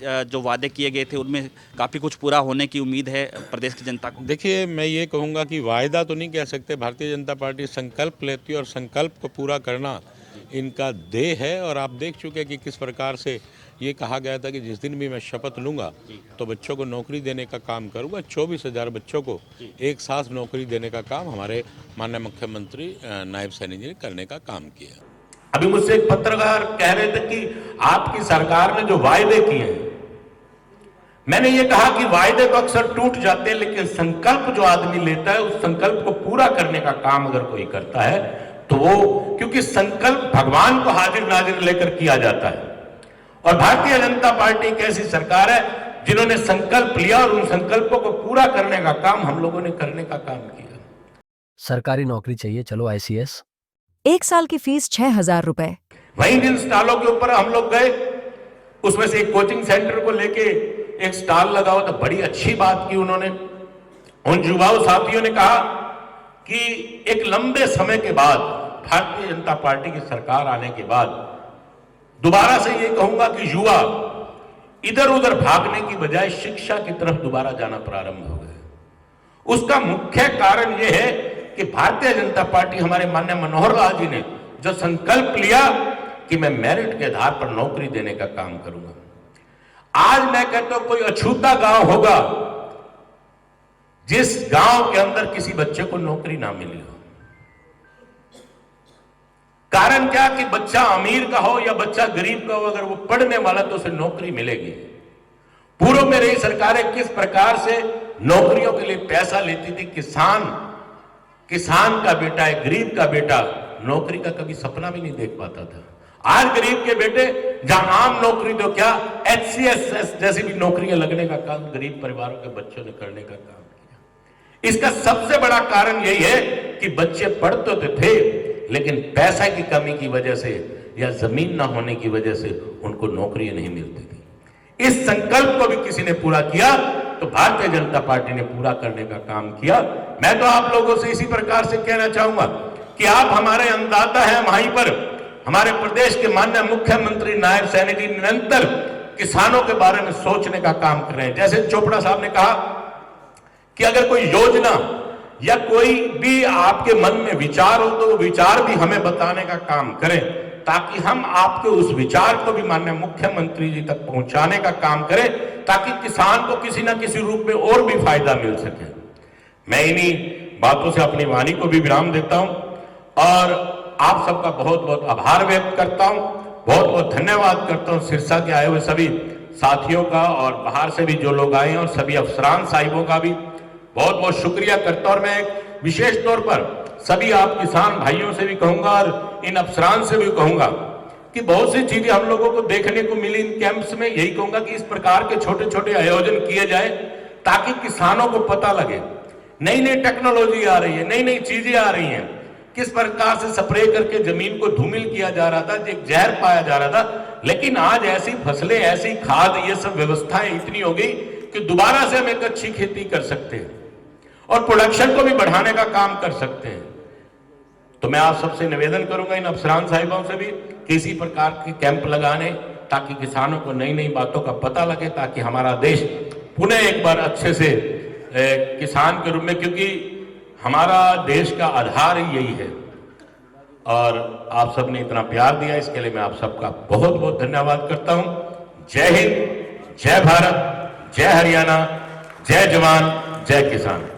जो वादे किए गए थे उनमें काफ़ी कुछ पूरा होने की उम्मीद है प्रदेश की जनता को? देखिए, मैं ये कहूँगा कि वायदा तो नहीं कह सकते, भारतीय जनता पार्टी संकल्प लेती है और संकल्प को पूरा करना इनका ध्येय है। और आप देख चुके हैं कि किस प्रकार से ये कहा गया था कि जिस दिन भी मैं शपथ लूँगा तो बच्चों को नौकरी देने का काम करूँगा। 24,000 बच्चों को एक साथ नौकरी देने का काम हमारे माननीय मुख्यमंत्री नायब सैनी जी ने करने का काम किया। अभी मुझसे एक पत्रकार कह रहे थे कि आपकी सरकार ने जो वायदे किए हैं, मैंने ये कहा कि वायदे तो अक्सर टूट जाते हैं, लेकिन संकल्प जो आदमी लेता है उस संकल्प को पूरा करने का काम अगर कोई करता है तो वो, क्योंकि संकल्प भगवान को हाजिर नाजिर लेकर किया जाता है। और भारतीय जनता पार्टी एक ऐसी सरकार है जिन्होंने संकल्प लिया और उन संकल्पों को पूरा करने का काम हम लोगों ने करने का काम किया। सरकारी नौकरी चाहिए, चलो ICS। 1 साल की फीस 6,000 रुपए। वहीं जिन स्टॉलों के ऊपर हम लोग गए, उसमें से एक कोचिंग सेंटर को लेके एक स्टॉल लगा हुआ, तो बड़ी अच्छी बात की उन्होंने। उन युवाओं साथियों ने कहा कि एक लंबे समय के बाद भारतीय जनता पार्टी की सरकार आने के बाद दोबारा से ये कहूंगा कि युवा इधर उधर भागने की बजाय शिक्षा की तरफ दोबारा जाना प्रारंभ हो गए। उसका मुख्य कारण यह है कि भारतीय जनता पार्टी, हमारे माननीय मनोहर लाल जी ने जो संकल्प लिया कि मैं मेरिट के आधार पर नौकरी देने का काम करूंगा। आज मैं कहता हूं कोई अछूता गांव होगा जिस गांव के अंदर किसी बच्चे को नौकरी ना मिली हो। कारण क्या कि बच्चा अमीर का हो या बच्चा गरीब का हो, अगर वो पढ़ने वाला तो उसे नौकरी मिलेगी। पूर्व में रही सरकारें किस प्रकार से नौकरियों के लिए पैसा लेती थी। किसान का बेटा, एक गरीब का बेटा नौकरी का कभी सपना भी नहीं देख पाता था। आज गरीब के बेटे जहां आम नौकरी तो क्या, HCS जैसी भी नौकरियां लगने का काम गरीब परिवारों के बच्चों ने करने का काम किया। इसका सबसे बड़ा कारण यही है कि बच्चे पढ़ते तो थे, लेकिन पैसा की कमी की वजह से या जमीन ना होने की वजह से उनको नौकरियां नहीं मिलती थी। इस संकल्प को भी किसी ने पूरा किया तो भारतीय जनता पार्टी ने पूरा करने का काम किया। मैं तो आप लोगों से इसी प्रकार से कहना चाहूंगा कि आप हमारे अन्नदाता हैं। वहीं पर हमारे प्रदेश के माननीय मुख्यमंत्री नायब सैनी जी निरंतर किसानों के बारे में सोचने का काम कर रहे हैं। जैसे चोपड़ा साहब ने कहा कि अगर कोई योजना या कोई भी आपके मन में विचार हो तो वो विचार भी हमें बताने का काम करें, ताकि हम आपके उस विचार को भी माननीय मुख्यमंत्री जी तक पहुंचाने का काम करें, ताकि किसान को किसी ना किसी रूप में और भी फायदा मिल सके। मैं इन्हीं बातों से अपनी वाणी को भी विराम देता हूं और आप सबका बहुत बहुत आभार व्यक्त करता हूं, बहुत बहुत धन्यवाद करता हूं सिरसा के आए हुए सभी साथियों का, और बाहर से भी जो लोग आए हैं, और सभी अफसरान साहिबों का भी बहुत बहुत शुक्रिया करता हूं। और मैं एक विशेष तौर पर सभी आप किसान भाइयों से भी कहूंगा और इन अफसरान से भी कहूंगा कि बहुत सी चीजें हम लोगों को देखने को मिली इन कैंप्स में। यही कहूंगा कि इस प्रकार के छोटे छोटे आयोजन किए जाए ताकि किसानों को पता लगे नई नई टेक्नोलॉजी आ रही है, नई नई चीजें आ रही हैं, किस प्रकार से स्प्रे करके जमीन को धूमिल किया जा रहा था, एक जहर पाया जा रहा था, लेकिन आज ऐसी फसलें, ऐसी खाद, ये सब व्यवस्थाएं इतनी हो गई कि दोबारा से हम एक अच्छी खेती कर सकते हैं और प्रोडक्शन को भी बढ़ाने का काम कर सकते हैं। तो मैं आप सबसे निवेदन करूंगा, इन अफसरान साहिबों से भी, किसी प्रकार के कैंप लगाने ताकि किसानों को नई नई बातों का पता लगे, ताकि हमारा देश पुनः एक बार अच्छे से किसान के रूप में, क्योंकि हमारा देश का आधार ही यही है। और आप सबने इतना प्यार दिया, इसके लिए मैं आप सबका बहुत बहुत धन्यवाद करता हूं। जय हिंद, जय भारत, जय हरियाणा, जय जवान, जय किसान।